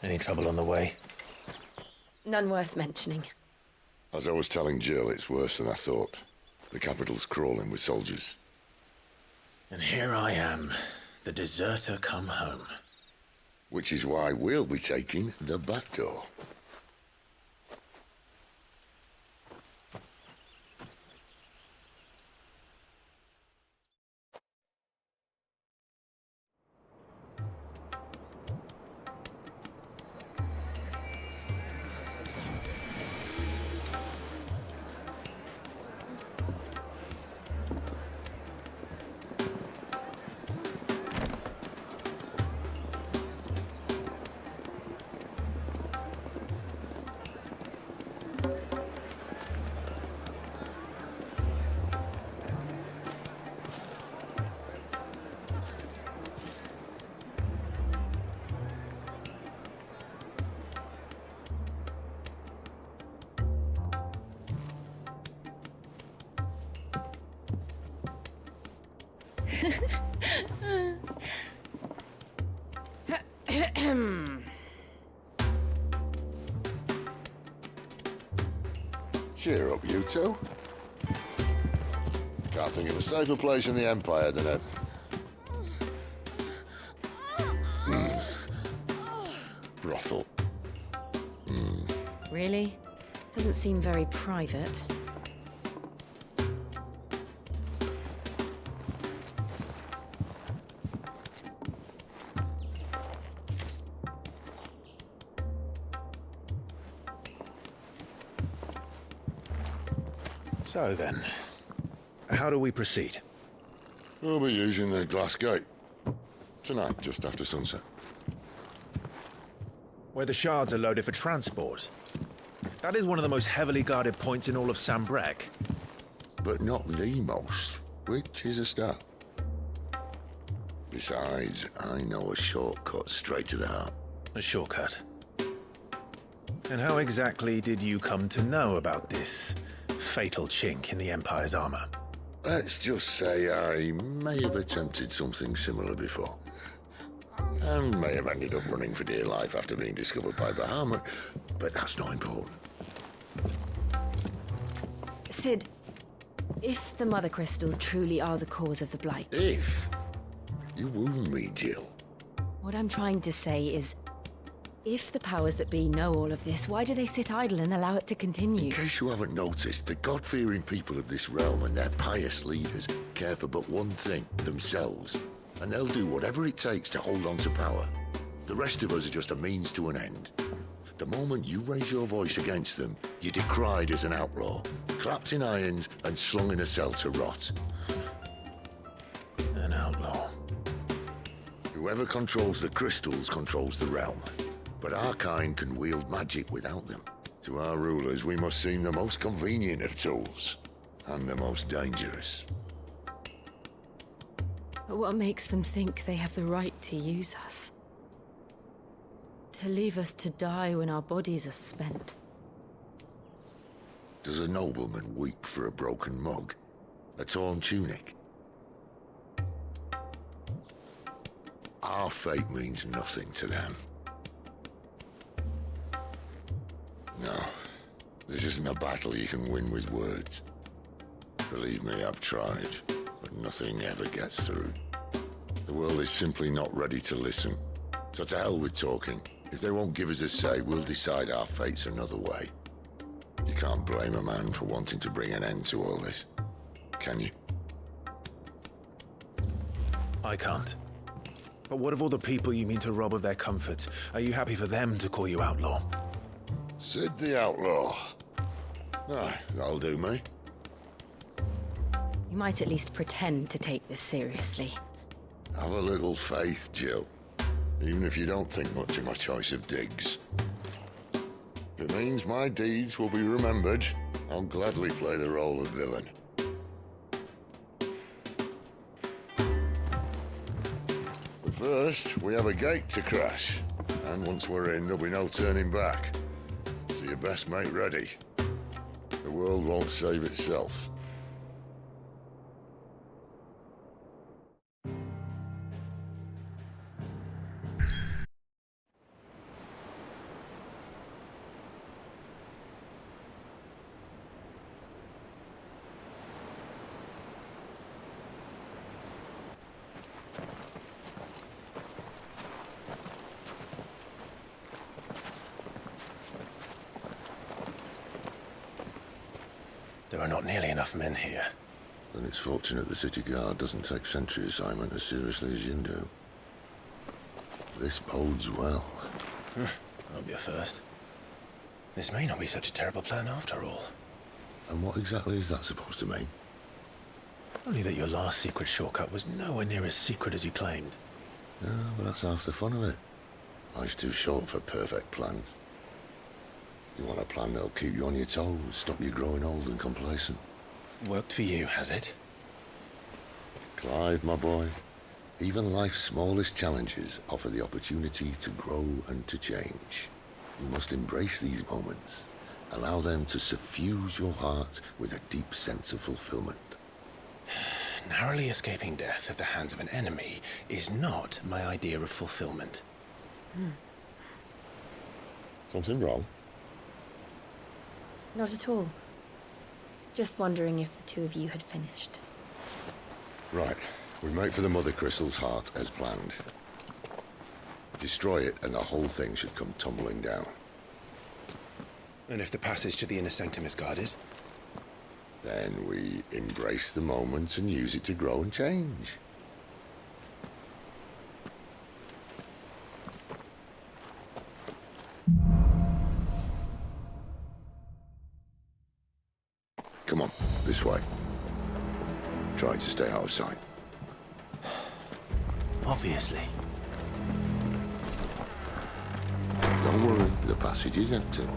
Any trouble on the way? None worth mentioning. As I was telling Jill, it's worse than I thought. The capital's crawling with soldiers. And here I am, the deserter come home. Which is why we'll be taking the back door. Cheer up, you two. Can't think of a safer place in the Empire than a... brothel. Really? Doesn't seem very private. So then, how do we proceed? We'll be using the glass gate. Tonight, just after sunset. Where the shards are loaded for transport. That is one of the most heavily guarded points in all of Sambrec. But not the most, which is a start. Besides, I know a shortcut straight to the heart. A shortcut. And how exactly did you come to know about this fatal chink in the Empire's armor? Let's just say I may have attempted something similar before. And may have ended up running for dear life after being discovered by Bahamut, but that's not important. Sid, if the Mother Crystals truly are the cause of the Blight... If? You wound me, Jill. What I'm trying to say is, if the powers that be know all of this, why do they sit idle and allow it to continue? In case you haven't noticed, the God-fearing people of this realm and their pious leaders care for but one thing, themselves. And they'll do whatever it takes to hold on to power. The rest of us are just a means to an end. The moment you raise your voice against them, you're decried as an outlaw, clapped in irons and slung in a cell to rot. An outlaw. Whoever controls the crystals controls the realm. But our kind can wield magic without them. To our rulers, we must seem the most convenient of tools, and the most dangerous. But what makes them think they have the right to use us? To leave us to die when our bodies are spent? Does a nobleman weep for a broken mug? A torn tunic? Our fate means nothing to them. No, this isn't a battle you can win with words. Believe me, I've tried, but nothing ever gets through. The world is simply not ready to listen. So to hell with talking. If they won't give us a say, we'll decide our fates another way. You can't blame a man for wanting to bring an end to all this, can you? I can't. But what of all the people you mean to rob of their comforts? Are you happy for them to call you outlaw? Sid the Outlaw. Aye, that'll do me. You might at least pretend to take this seriously. Have a little faith, Jill. Even if you don't think much of my choice of digs. If it means my deeds will be remembered, I'll gladly play the role of villain. But first, we have a gate to crash. And once we're in, there'll be no turning back. So you best make ready. The world won't save itself. There are not nearly enough men here. Then it's fortunate the city guard doesn't take sentry assignment as seriously as you do. This bodes well. That'll be a first. This may not be such a terrible plan after all. And what exactly is that supposed to mean? Only that your last secret shortcut was nowhere near as secret as you claimed. Yeah, but that's half the fun of it. Life's too short for perfect plans. You want a plan that'll keep you on your toes, stop you growing old and complacent. Worked for you, has it? Clive, my boy, even life's smallest challenges offer the opportunity to grow and to change. You must embrace these moments. Allow them to suffuse your heart with a deep sense of fulfillment. Narrowly escaping death at the hands of an enemy is not my idea of fulfillment. Something wrong? Not at all. Just wondering if the two of you had finished. Right. We make for the Mother Crystal's heart as planned. Destroy it and the whole thing should come tumbling down. And if the passage to the inner sanctum is guarded? Then we embrace the moment and use it to grow and change. Come on, this way. Try to stay out of sight. Obviously. Don't worry, the passage is empty.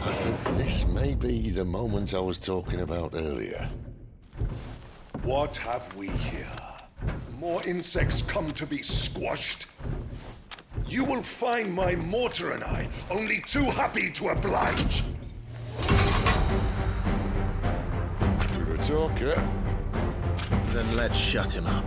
I think this may be the moment I was talking about earlier. What have we here? More insects come to be squashed? You will find my mortar and I only too happy to oblige. To the talker. Then let's shut him up.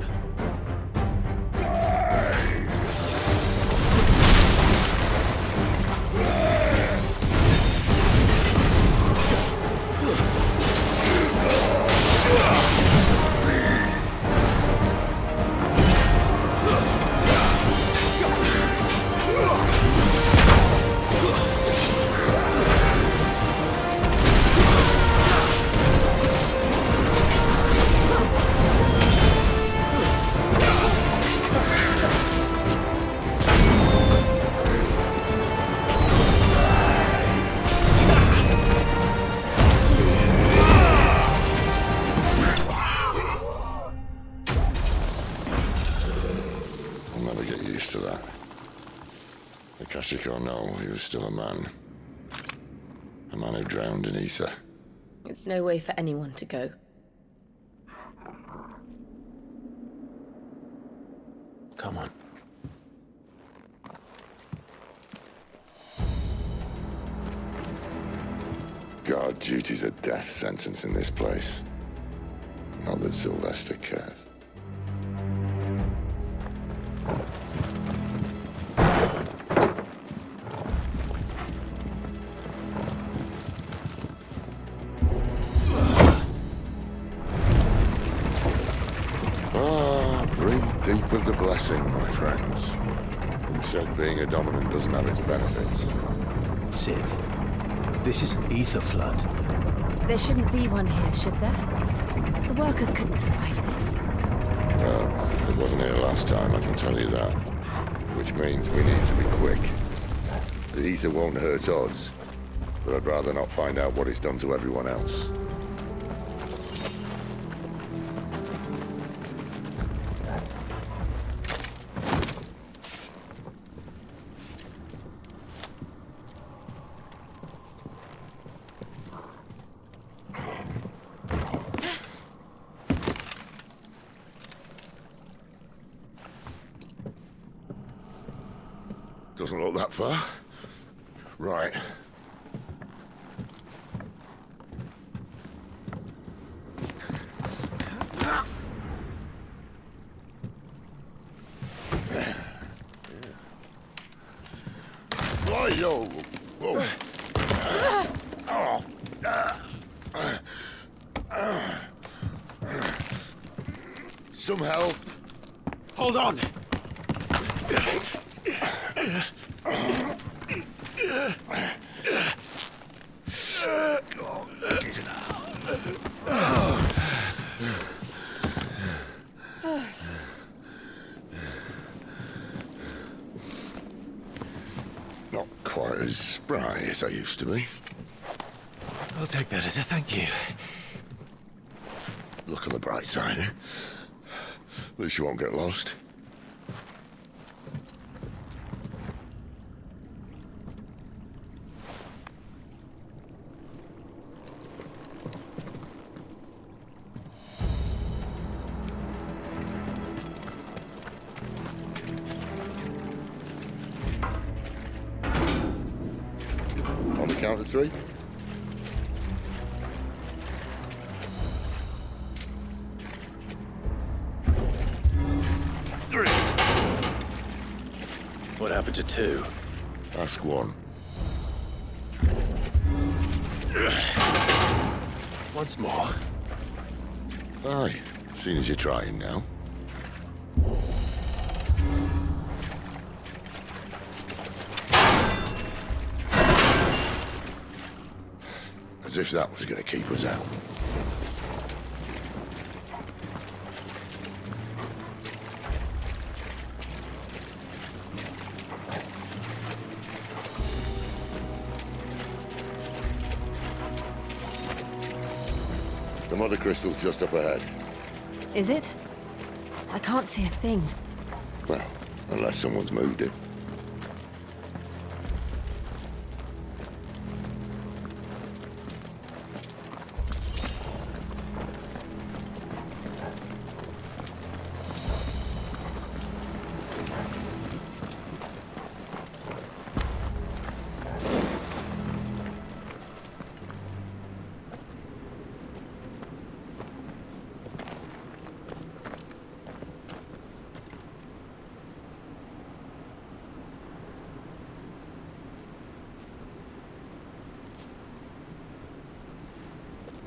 To that. Akashic or no, he was still a man. A man who drowned in ether. It's no way for anyone to go. Come on. Guard duty's a death sentence in this place. Not that Sylvester cares. Breathe deep of the blessing, my friends. Who said being a dominant doesn't have its benefits? Sid, this is an ether flood. There shouldn't be one here, should there? The workers couldn't survive this. Well, it wasn't here last time, I can tell you that. Which means we need to be quick. The ether won't hurt us, but I'd rather not find out what it's done to everyone else. Doesn't look that far. Right. Why, yo? Whoa. Some help. Hold on! Not quite as spry as I used to be. I'll take that as a thank you. Look on the bright side, eh? At least you won't get lost. On the count of 3. What happened to 2? Ask 1. Once more. Aye, seeing as you're trying now. As if that was going to keep us out. The mother crystal's just up ahead. Is it? I can't see a thing. Well, unless someone's moved it.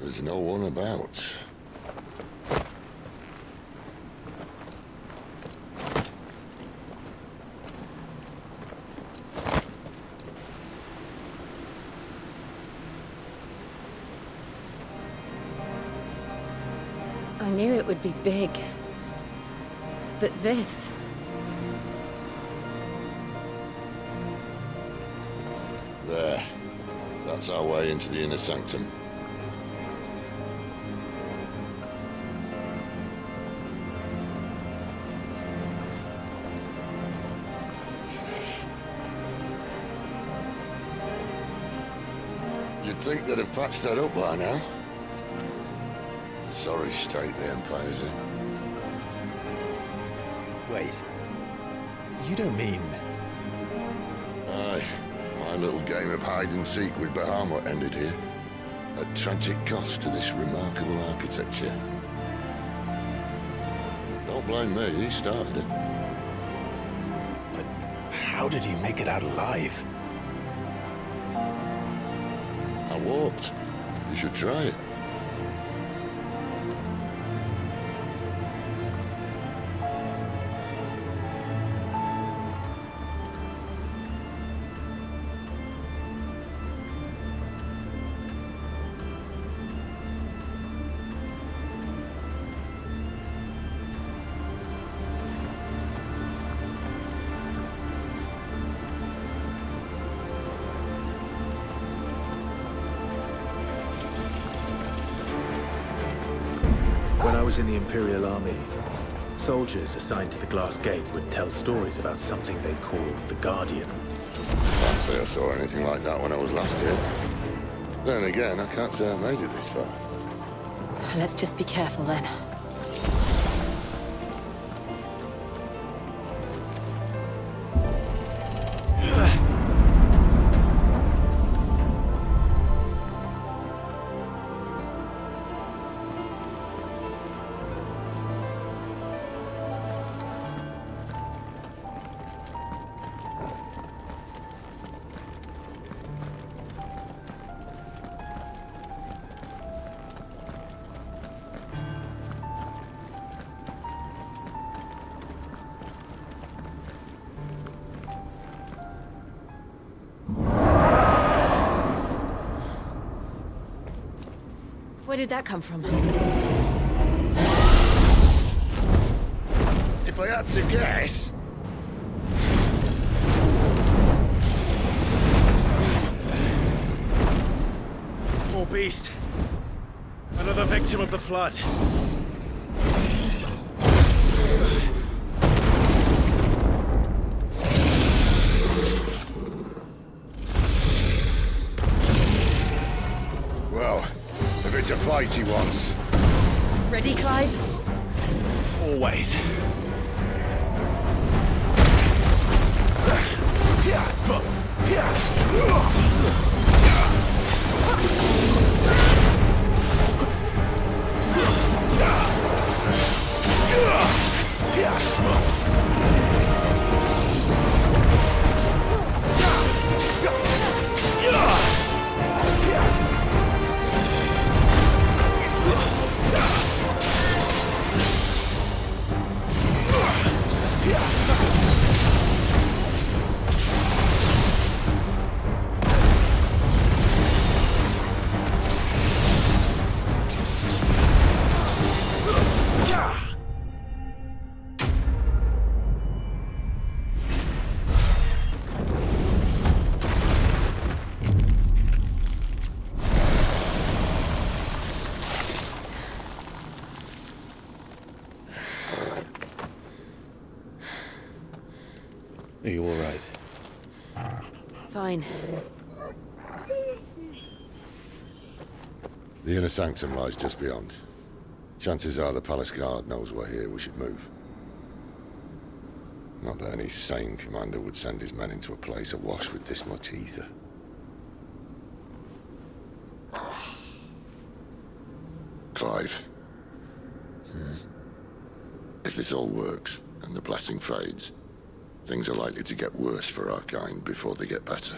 There's no one about. I knew it would be big. But this... There. That's our way into the inner sanctum. You'd think they'd have patched that up by now. Sorry state the Empire's in. Wait. You don't mean... Aye. My little game of hide-and-seek with Bahamut ended here. At tragic cost to this remarkable architecture. Don't blame me, he started it. But how did you make it out alive? I walked. You should try it. When I was in the Imperial Army, soldiers assigned to the Glass Gate would tell stories about something they called the Guardian. Can't say I saw anything like that when I was last here. Then again, I can't say I made it this far. Let's just be careful then. Where did that come from? If I had to guess... Poor beast. Another victim of the flood. Well, if it's a fight he wants. Ready, Clive? Always. Are you all right? Fine. The inner sanctum lies just beyond. Chances are the palace guard knows we're here. We should move. Not that any sane commander would send his men into a place awash with this much ether. Clive. If this all works, and the blessing fades, things are likely to get worse for our kind before they get better.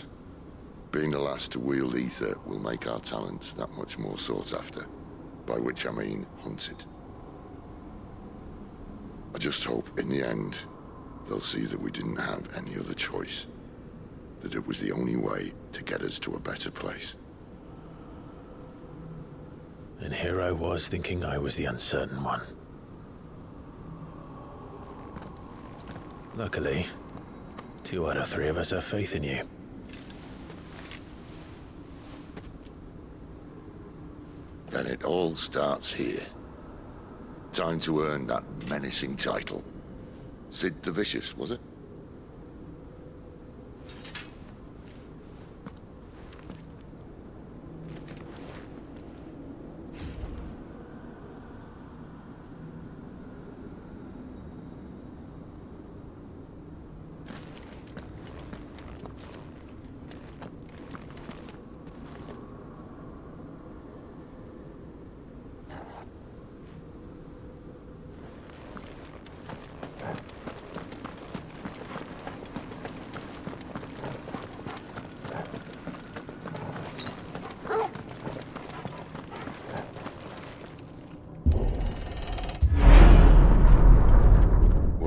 Being the last to wield ether will make our talents that much more sought after, by which I mean hunted. I just hope, in the end, they'll see that we didn't have any other choice. That it was the only way to get us to a better place. And here I was thinking I was the uncertain one. Luckily, 2 out of 3 of us have faith in you. Then it all starts here. Time to earn that menacing title. Sid the Vicious, was it?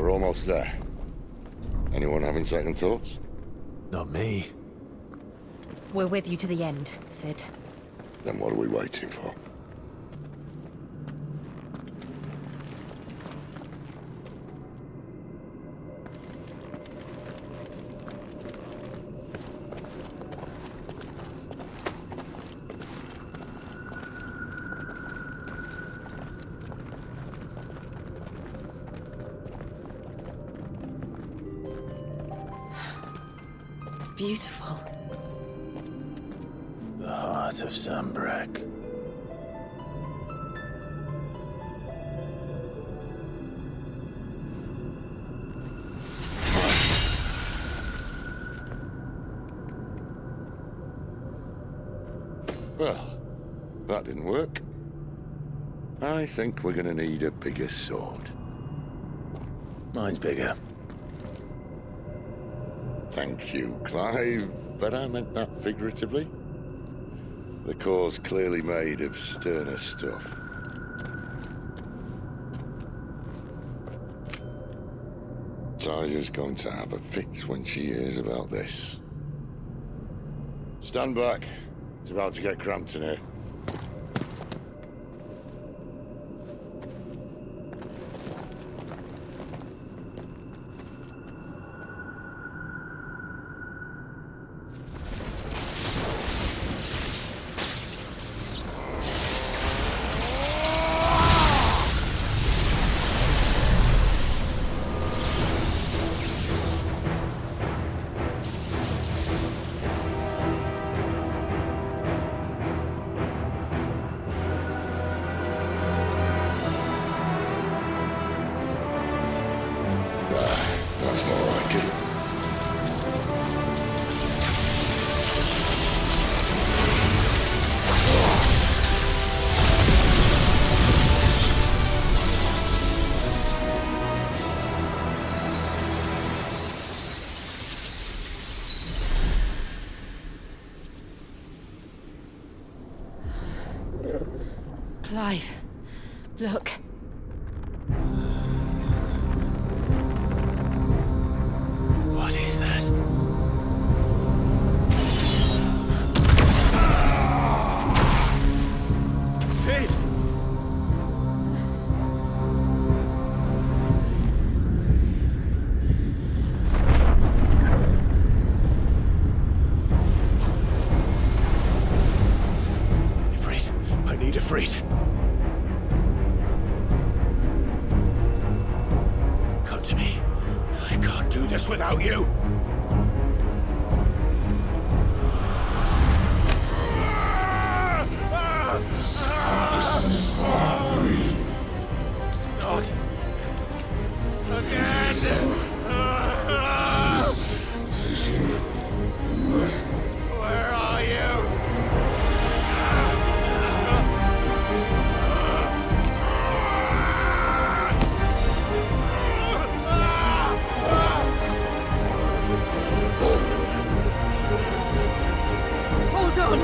Almost there. Anyone having second thoughts? Not me. We're with you to the end, Sid. Then what are we waiting for? Beautiful. The heart of Sambrek. Well, that didn't work. I think we're gonna need a bigger sword. Mine's bigger. Thank you, Clive, but I meant that figuratively. The core's clearly made of sterner stuff. Taya's going to have a fit when she hears about this. Stand back. It's about to get cramped in here. Clive, look. What is that? Sid! Ifrit, I need Ifrit. Come to me. I can't do this without you. Not again. Where are you? Hold on!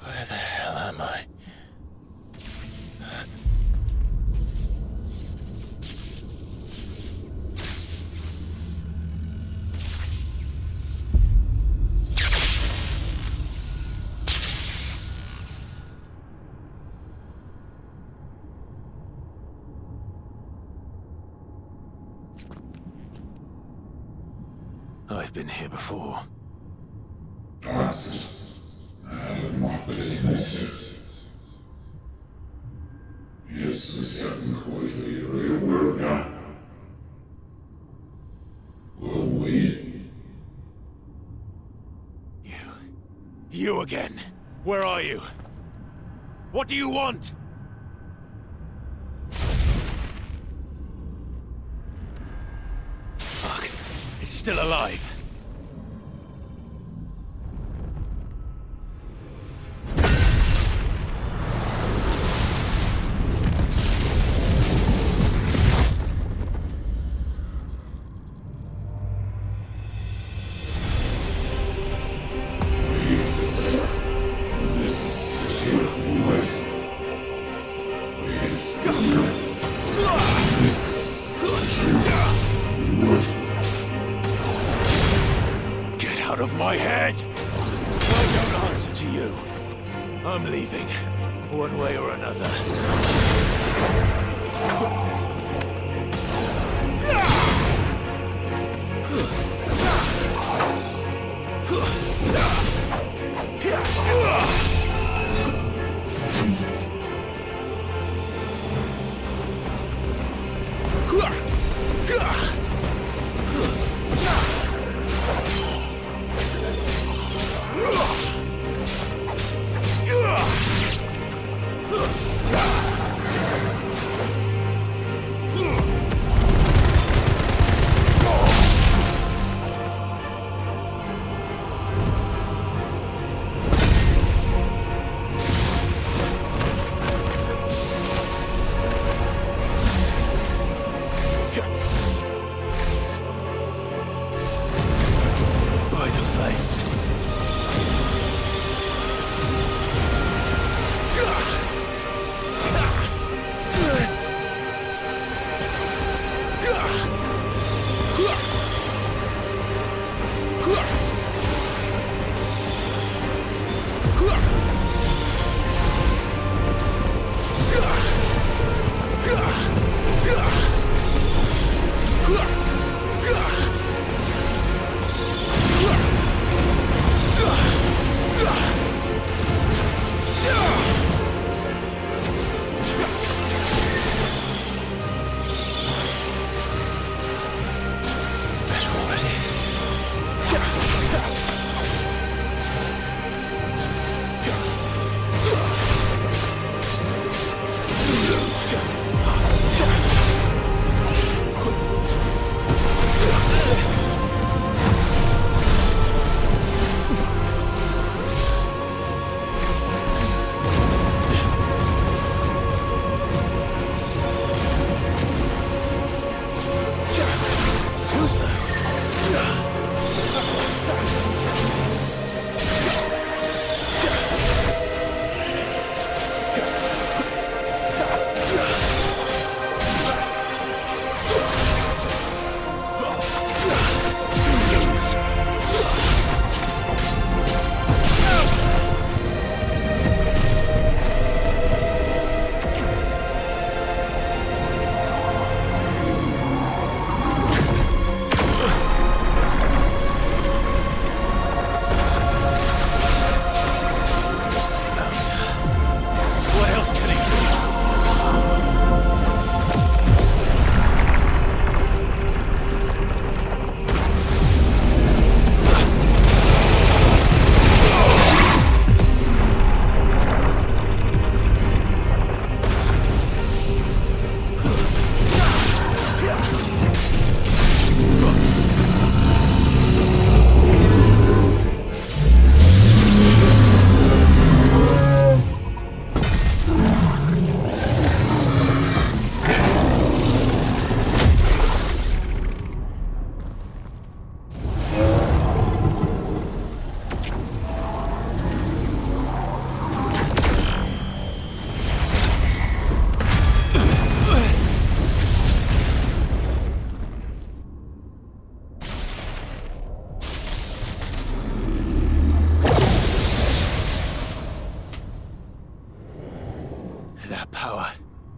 Where the hell am I? I've been here before. You again. Where are you? What do you want? Fuck. It's still alive. Out of my head! I don't answer to you. I'm leaving, one way or another.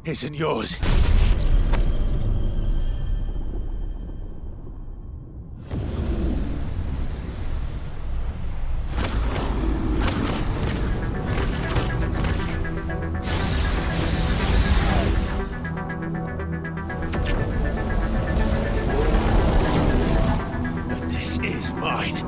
isn't yours. But this is mine.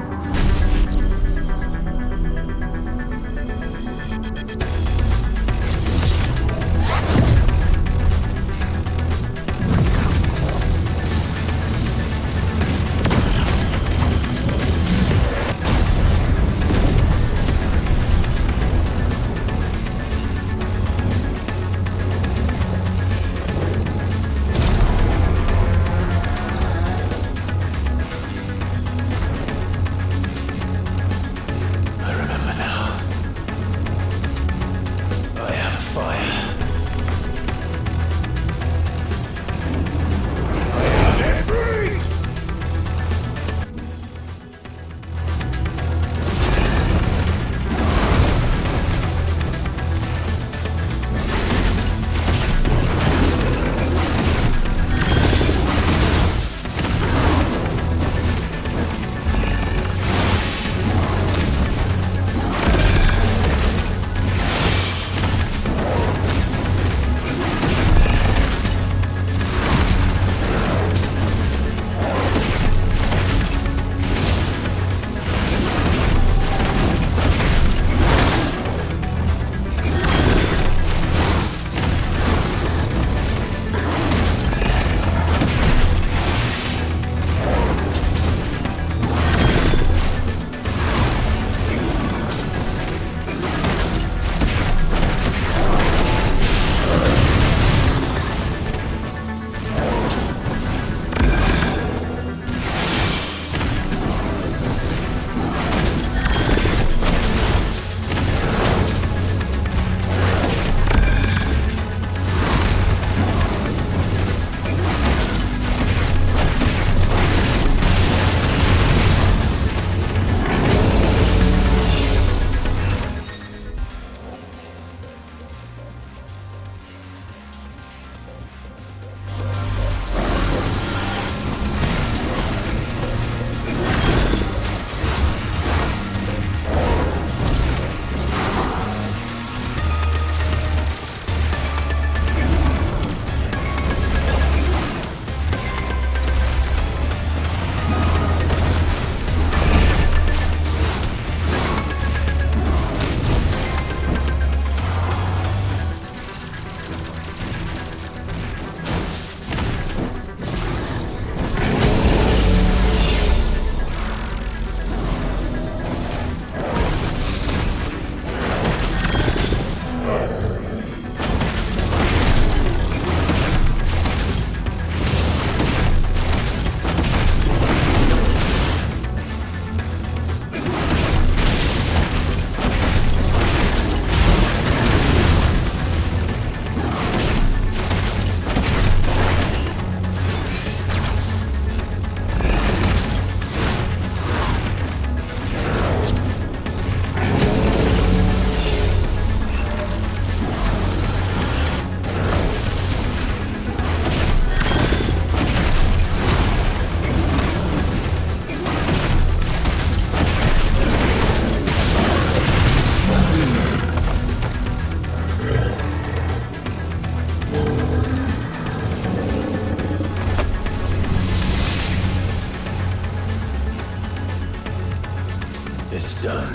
It's done.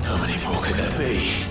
How many more could there be?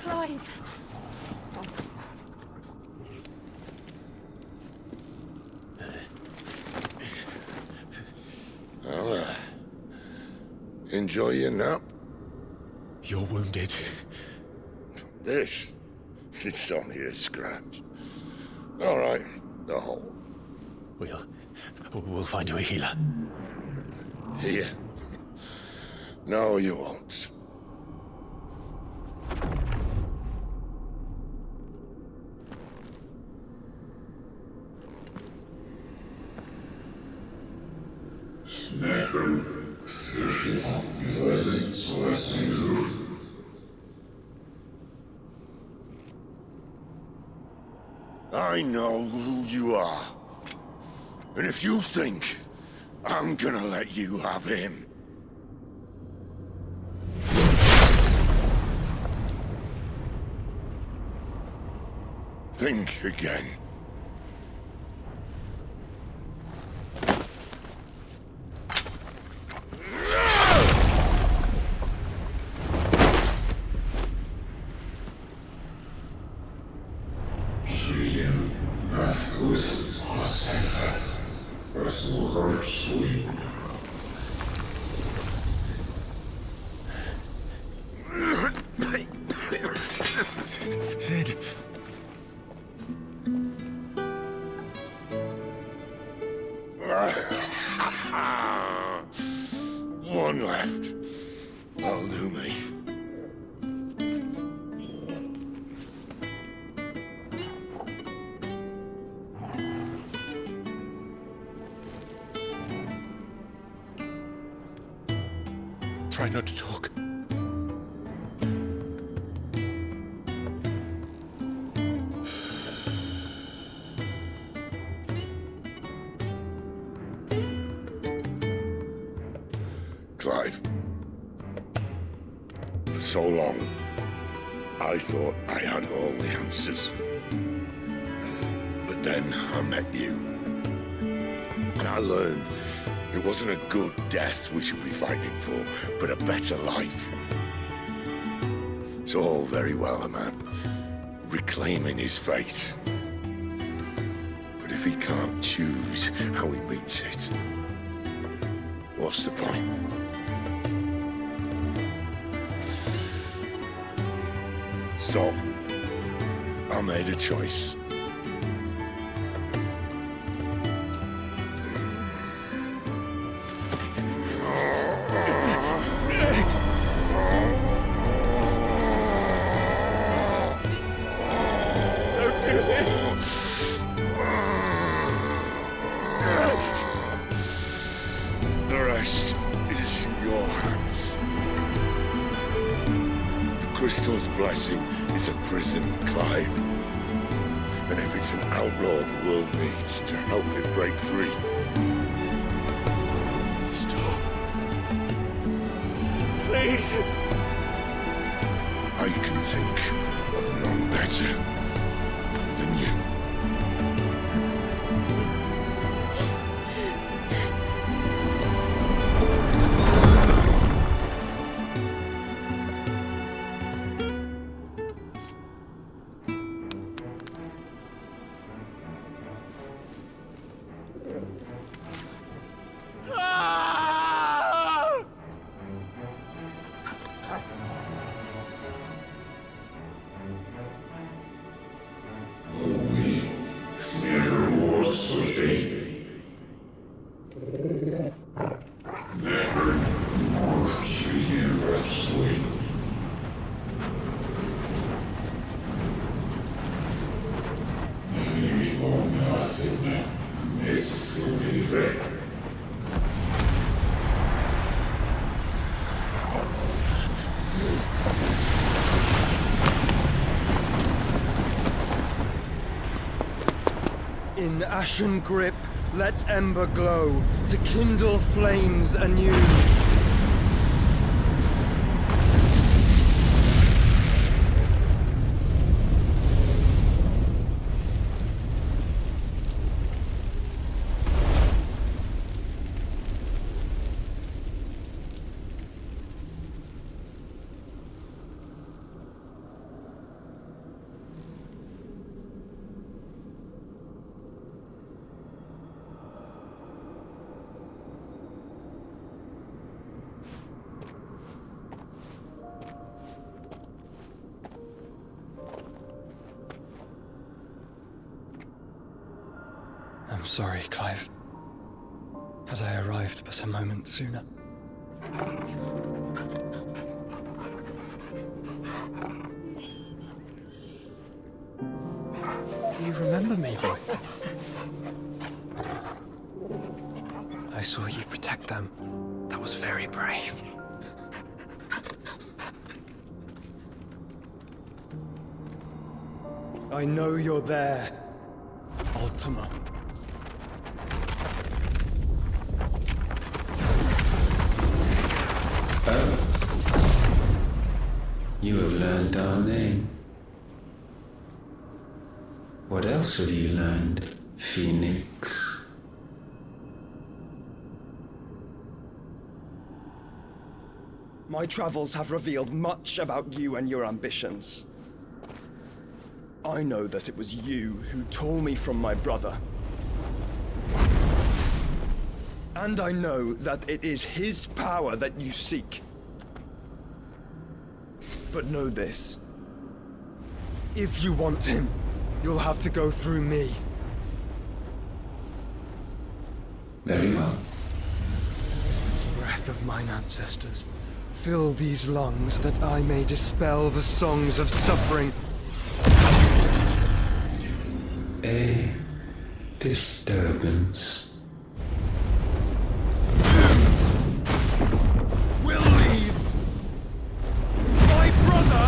Clive! Enjoy your nap? You're wounded. This? It's only a scratch. All right, the hole. We'll find you a healer. Here. No, you won't. I know who you are. And if you think I'm gonna let you have him... think again. Sid. One left. That'll do me. Try not to talk. Clive. For so long, I thought I had all the answers. But then I met you. And I learned it wasn't a good death we should be fighting for, but a better life. It's all very well, a man reclaiming his fate. But if he can't choose how he meets it, what's the point? So, I made a choice. Don't do this! The rest is in your hands. The crystal's blessing is a prison, Clive. And if it's an outlaw the world needs to help it break free. Stop. Please. I can think of none better than you. In ashen grip, let ember glow, to kindle flames anew. I'm sorry, Clive. Had I arrived but a moment sooner. Do you remember me, boy? I saw you protect them. That was very brave. I know you're there, Ultima. You have learned our name. What else have you learned, Phoenix? My travels have revealed much about you and your ambitions. I know that it was you who tore me from my brother. And I know that it is his power that you seek. But know this. If you want him, you'll have to go through me. Very well. Breath of mine ancestors, fill these lungs that I may dispel the songs of suffering. A disturbance. We'll leave! My brother!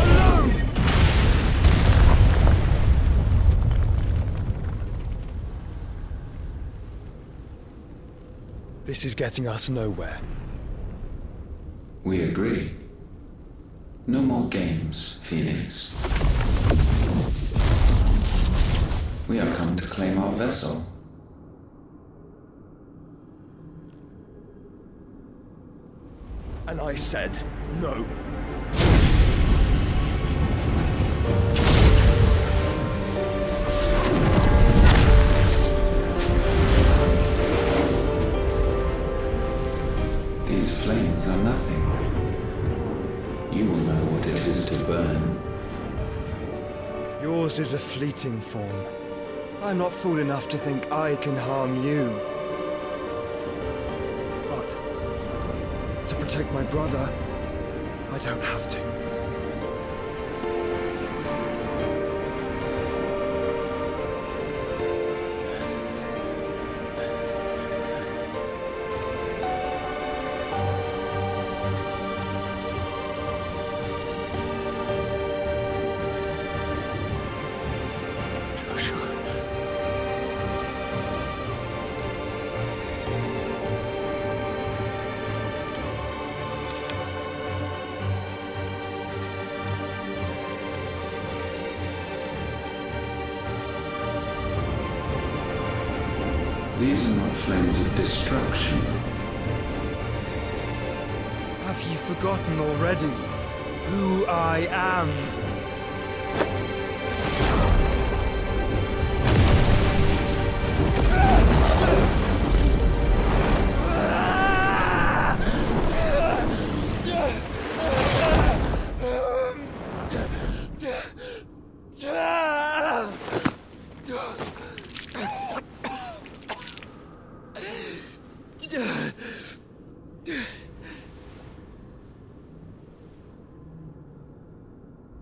Alone! This is getting us nowhere. We agree. No more games, Phoenix. We have come to claim our vessel. And I said no. These flames are nothing. You will know what it is to burn. Yours is a fleeting form. I'm not fool enough to think I can harm you. But to protect my brother, I don't have to. These are not flames of destruction. Have you forgotten already who I am?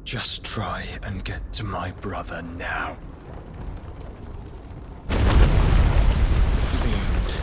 Just try and get to my brother now. Fiend.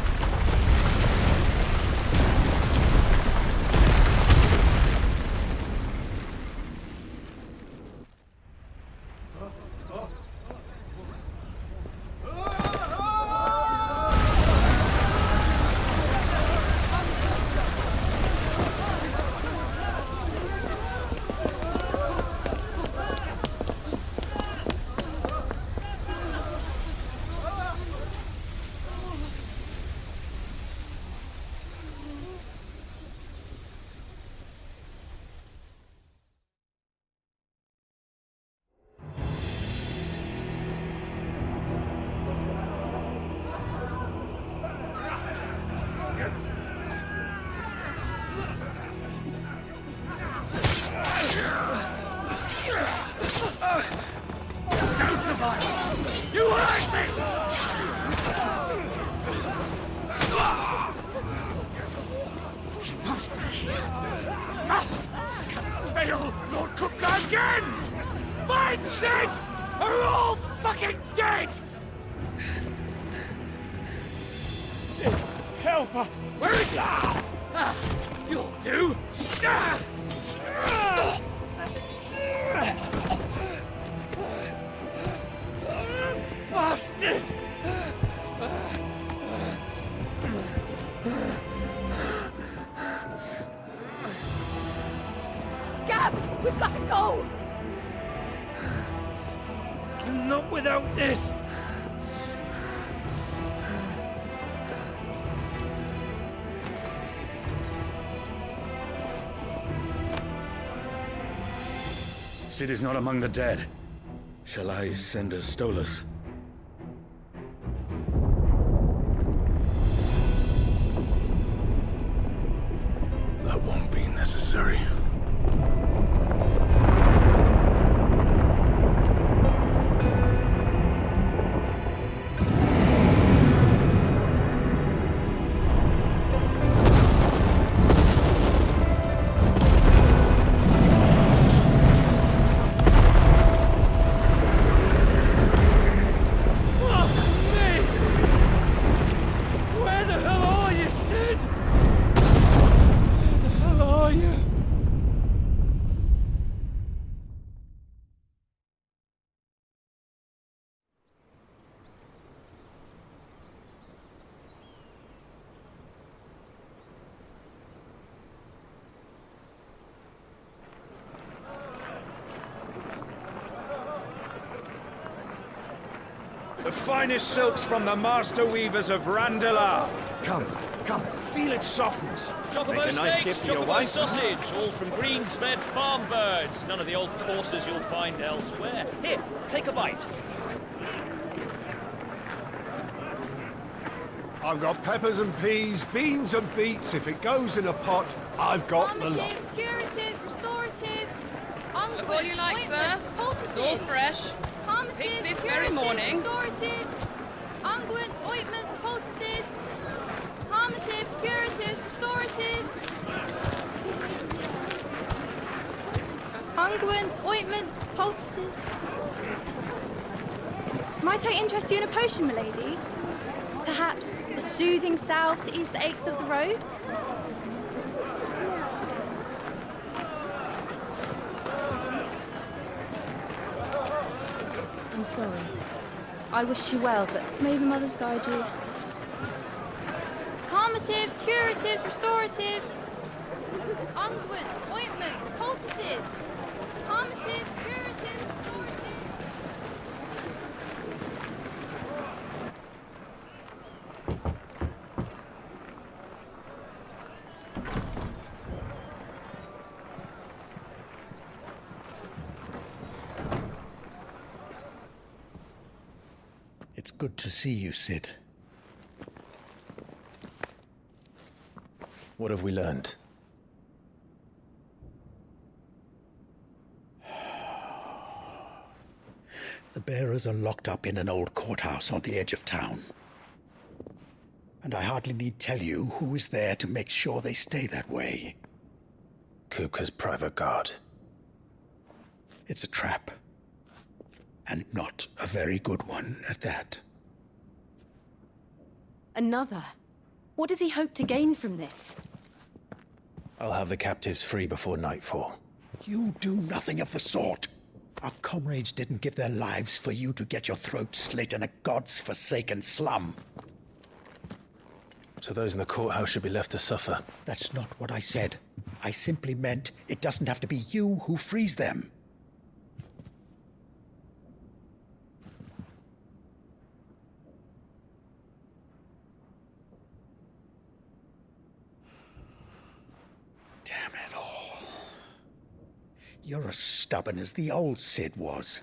violence! You hurt me! He must be here. Must! Can fail Lord Cookgar again! Find Sid! Or we're all fucking dead! Sid, help us! Where is he? You'll do! Bastard! Gab! We've got to go! Not without this! Sid is not among the dead. Shall I send a Stolas? That won't be necessary. The finest silks from the master weavers of Randalar. Come, feel its softness. Chocobo Make a nice steaks, gift for your chocobo wife. sausage, all from greens-fed farm birds. None of the old courses you'll find elsewhere. Here, take a bite. I've got peppers and peas, beans and beets. If it goes in a pot, I've got the lot. Calmatives, curatives, restoratives, unguents, Look all you like, sir. ointments, It's all poultices. fresh. Calmatives, Picked this curatives, very morning. restoratives, unguents, ointments, poultices. Calmatives, curatives, restoratives. Unguents, ointments, poultices. Might I interest you in a potion, milady? Perhaps a soothing salve to ease the aches of the road? I'm sorry. I wish you well, but may the mothers guide you. Calmatives, curatives, restoratives. Unguents, ointments, poultices. Calmatives, curatives, restoratives. It's good to see you, Sid. What have we learned? The bearers are locked up in an old courthouse on the edge of town. And I hardly need tell you who is there to make sure they stay that way. Kupka's private guard. It's a trap. And not a very good one at that. Another? What does he hope to gain from this? I'll have the captives free before nightfall. You do nothing of the sort. Our comrades didn't give their lives for you to get your throat slit in a god's forsaken slum. So those in the courthouse should be left to suffer. That's not what I said. I simply meant it doesn't have to be you who frees them. Damn it all. You're as stubborn as the old Sid was.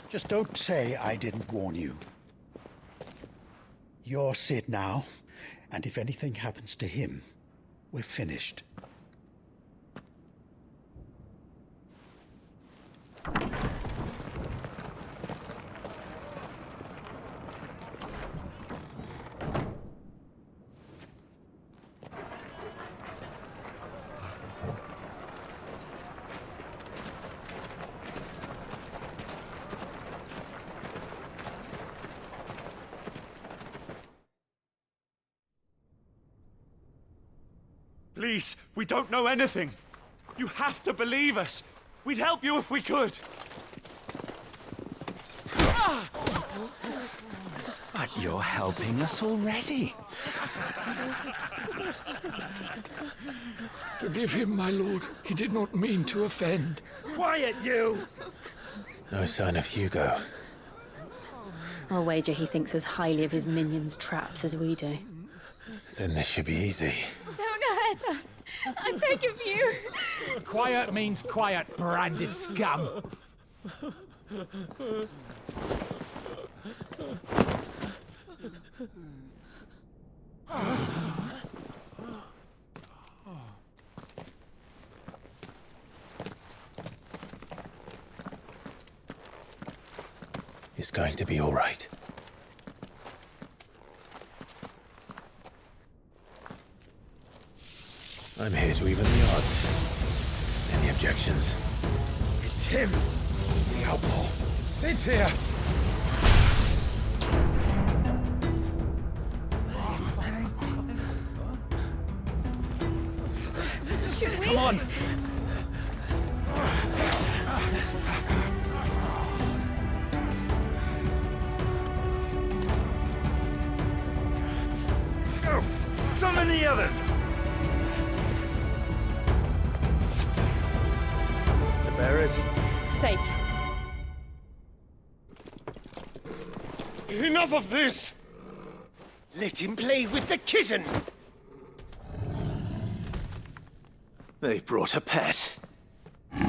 Just don't say I didn't warn you. You're Sid now, And if anything happens to him, we're finished. Please, we don't know anything. You have to believe us. We'd help you if we could. But you're helping us already. Forgive him, my lord. He did not mean to offend. Quiet, you! No sign of Hugo. I'll wager he thinks as highly of his minions' traps as we do. Then this should be easy. Don't hurt us. I beg of you. Quiet means quiet, branded scum. It's going to be all right. I'm here to even the odds. Any objections? It's him, the outlaw. Sit here. Should we? Come on. Go! Summon the others! The bearers? Safe. Enough of this! Let him play with the kitten! They brought a pet. You'll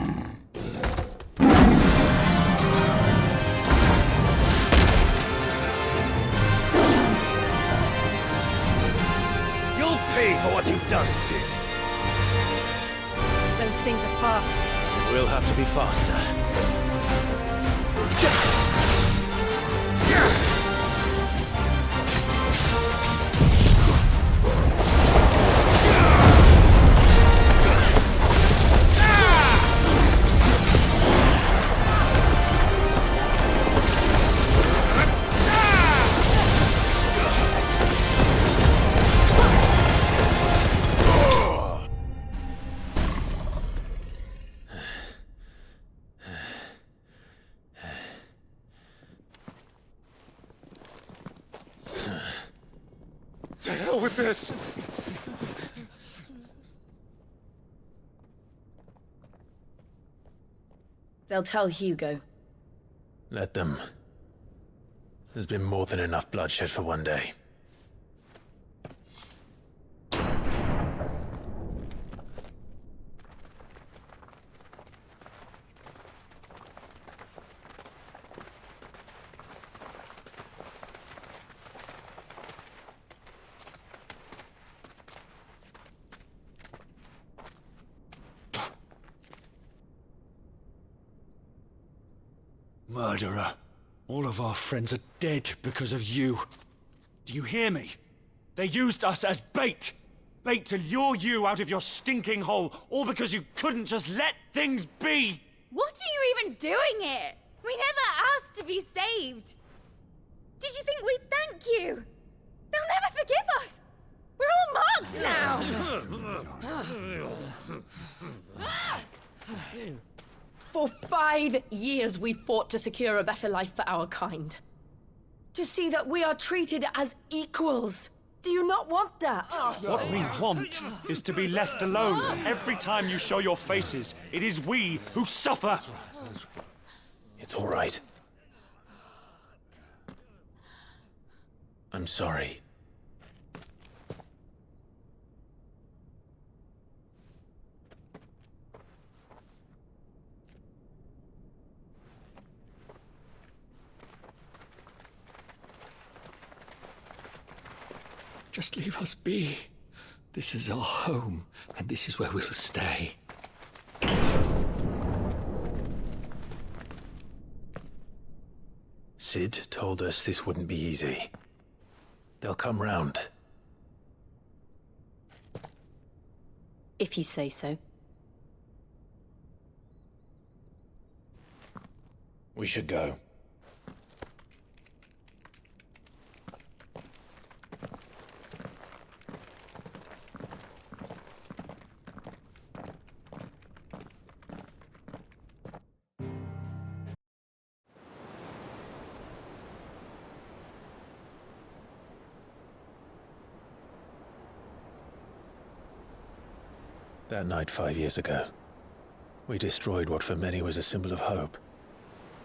pay for what you've done, Sid. Those things are fast. We'll have to be faster. To hell with this! They'll tell Hugo. Let them. There's been more than enough bloodshed for one day. Murderer. All of our friends are dead because of you. Do you hear me? They used us as bait. Bait to lure you out of your stinking hole, all because you couldn't just let things be. What are you even doing here? We never asked to be saved. Did you think we'd thank you? They'll never forgive us. We're all marked now. For 5 years we fought to secure a better life for our kind. To see that we are treated as equals. Do you not want that? What we want is to be left alone. Every time you show your faces, it is we who suffer. It's all right. I'm sorry. Just leave us be. This is our home, and this is where we'll stay. Sid told us this wouldn't be easy. They'll come round. If you say so. We should go. That night 5 years ago, we destroyed what for many was a symbol of hope.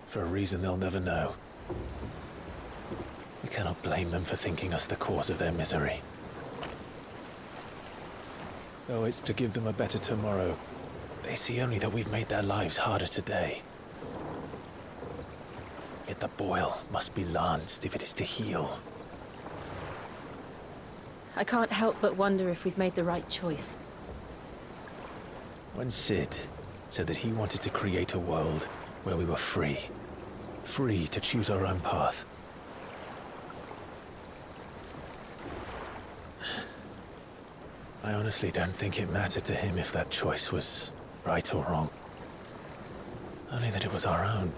For a reason they'll never know. We cannot blame them for thinking us the cause of their misery. Though it's to give them a better tomorrow, they see only that we've made their lives harder today. Yet the boil must be lanced if it is to heal. I can't help but wonder if we've made the right choice. When Sid said that he wanted to create a world where we were free. Free to choose our own path. I honestly don't think it mattered to him if that choice was right or wrong. Only that it was our own.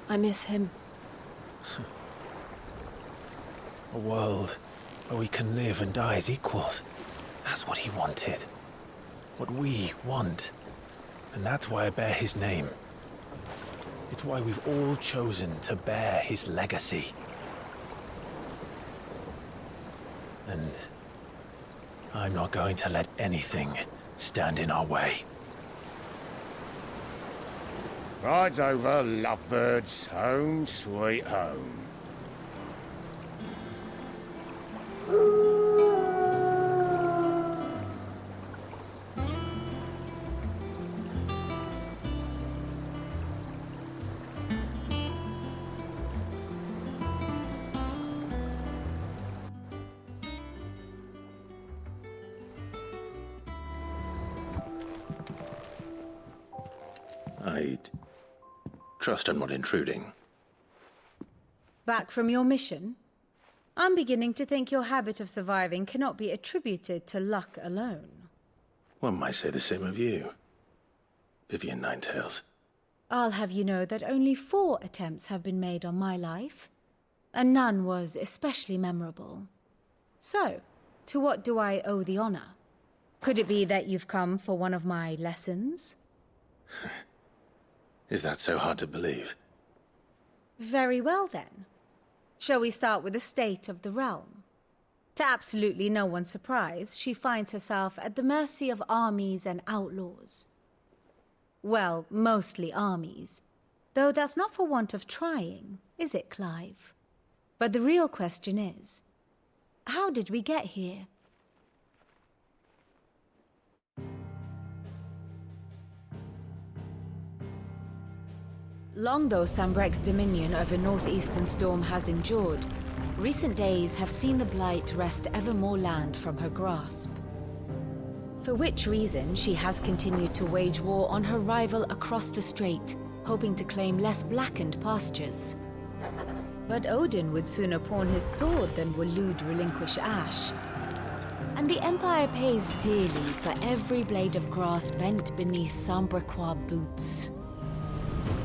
I miss him. A world where we can live and die as equals. That's what he wanted. What we want. And that's why I bear his name. It's why we've all chosen to bear his legacy. And I'm not going to let anything stand in our way. Rides over, lovebirds. Home, sweet home. I trust I'm not intruding. Back from your mission? I'm beginning to think your habit of surviving cannot be attributed to luck alone. One might say the same of you, Vivian Ninetails. I'll have you know that only 4 attempts have been made on my life, and none was especially memorable. So, to what do I owe the honor? Could it be that you've come for one of my lessons? Is that so hard to believe? Very well, then. Shall we start with the state of the realm? To absolutely no one's surprise, she finds herself at the mercy of armies and outlaws. Well, mostly armies. Though that's not for want of trying, is it, Clive? But the real question is, how did we get here? Long though Sambrek's dominion over northeastern Storm has endured, recent days have seen the Blight wrest ever more land from her grasp. For which reason she has continued to wage war on her rival across the strait, hoping to claim less blackened pastures. But Odin would sooner pawn his sword than Waloed relinquish Ash. And the Empire pays dearly for every blade of grass bent beneath Sambrequois boots.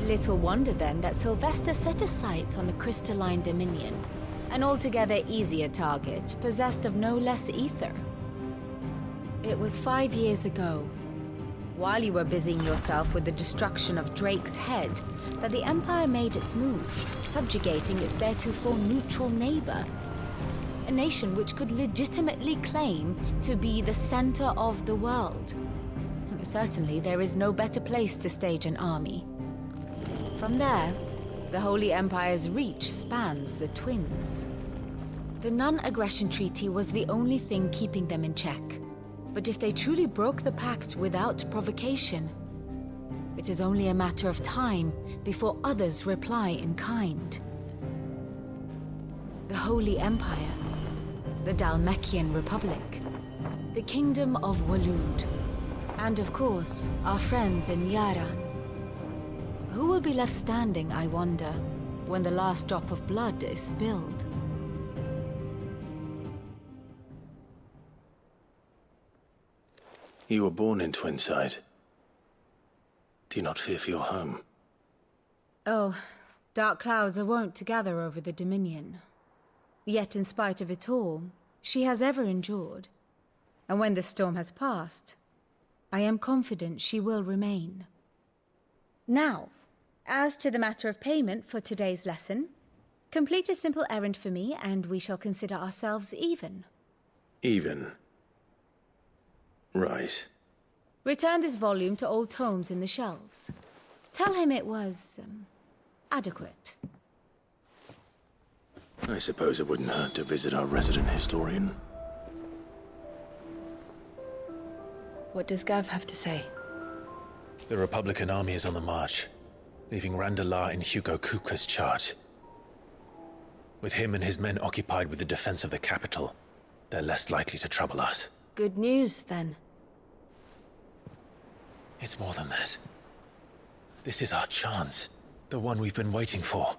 Little wonder then that Sylvester set his sights on the crystalline dominion, an altogether easier target, possessed of no less ether. It was 5 years ago, while you were busying yourself with the destruction of Drake's head, that the Empire made its move, subjugating its theretofore neutral neighbor. A nation which could legitimately claim to be the center of the world. Certainly, there is no better place to stage an army. From there, the Holy Empire's reach spans the Twins. The non-aggression treaty was the only thing keeping them in check. But if they truly broke the pact without provocation, it is only a matter of time before others reply in kind. The Holy Empire the Dalmekian Republic, the Kingdom of Waloed, and of course, our friends in Yaran. Who will be left standing, I wonder, when the last drop of blood is spilled? You were born in Twinside. Do you not fear for your home? Oh, dark clouds are wont to gather over the Dominion. Yet in spite of it all, she has ever endured. And when the storm has passed, I am confident she will remain. Now, as to the matter of payment for today's lesson, complete a simple errand for me and we shall consider ourselves even. Even? Right. Return this volume to old tomes in the shelves. Tell him it was, adequate. I suppose it wouldn't hurt to visit our resident historian. What does Gav have to say? The Republican army is on the march, leaving Randalar in Hugo Kuka's charge. With him and his men occupied with the defense of the capital, they're less likely to trouble us. Good news, then. It's more than that. This is our chance. The one we've been waiting for.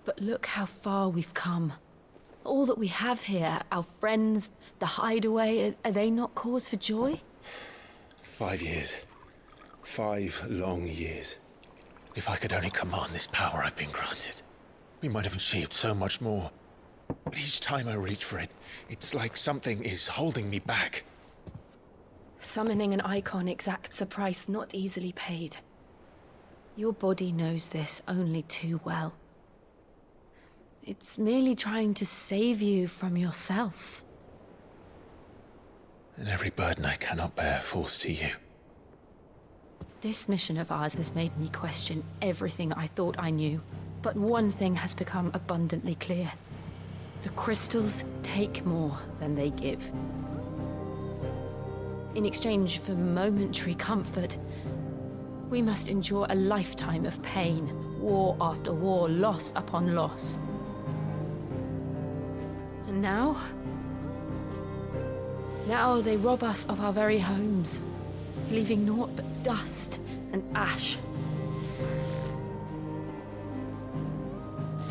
But look how far we've come. All that we have here, our friends, the hideaway, are they not cause for joy? 5 years. 5 long years. If I could only command this power I've been granted, we might have achieved so much more. But each time I reach for it, it's like something is holding me back. Summoning an icon exacts a price not easily paid. Your body knows this only too well. It's merely trying to save you from yourself. And every burden I cannot bear falls to you. This mission of ours has made me question everything I thought I knew. But one thing has become abundantly clear. The crystals take more than they give. In exchange for momentary comfort, we must endure a lifetime of pain, war after war, loss upon loss. And now they rob us of our very homes, leaving naught but dust and ash.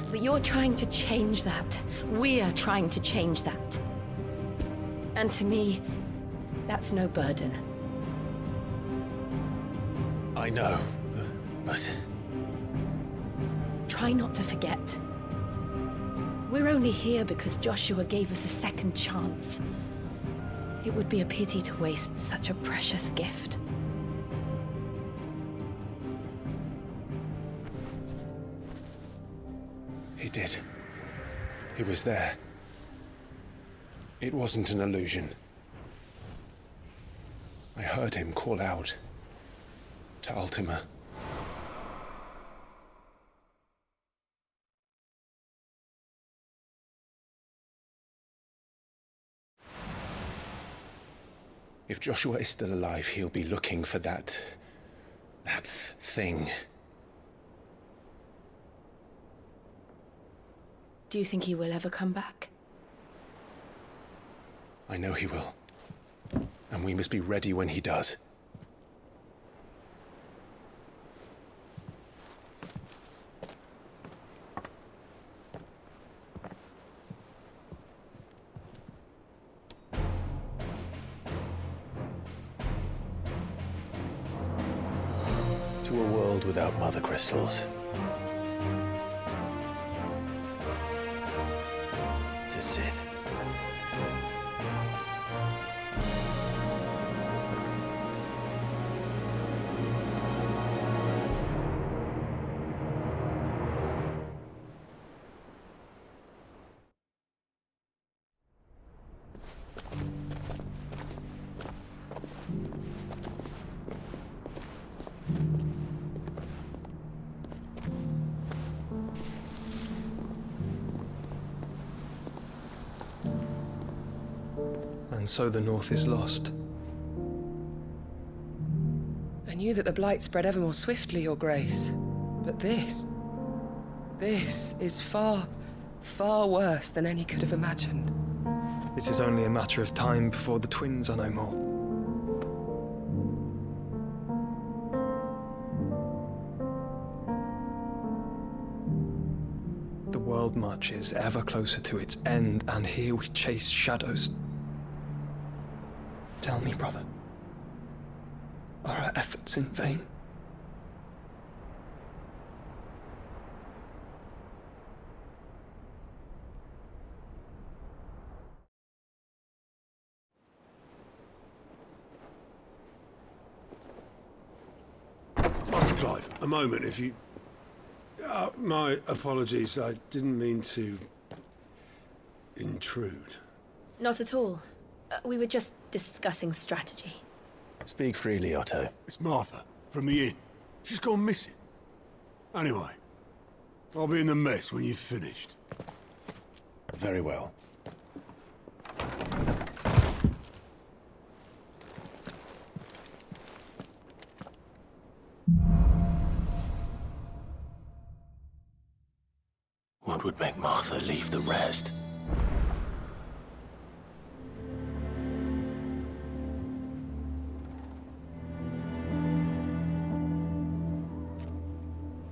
But you're trying to change that. We're trying to change that. And to me, that's no burden. I know, but... Try not to forget. We're only here because Joshua gave us a second chance. It would be a pity to waste such a precious gift. He did. He was there. It wasn't an illusion. I heard him call out to Ultima. If Joshua is still alive, he'll be looking for that thing. Do you think he will ever come back? I know he will. And we must be ready when he does. To a world without mother crystals. To sit. And so the North is lost. I knew that the blight spread ever more swiftly, Your Grace. But this is far, far worse than any could have imagined. It is only a matter of time before the twins are no more. The world marches ever closer to its end, and here we chase shadows. Tell me, brother, are our efforts in vain? Master Clive, a moment, if you... my apologies, I didn't mean to... intrude. Not at all. We were just discussing strategy. Speak freely, Otto. It's Martha, from the inn. She's gone missing. Anyway, I'll be in the mess when you've finished. Very well. What would make Martha leave the rest?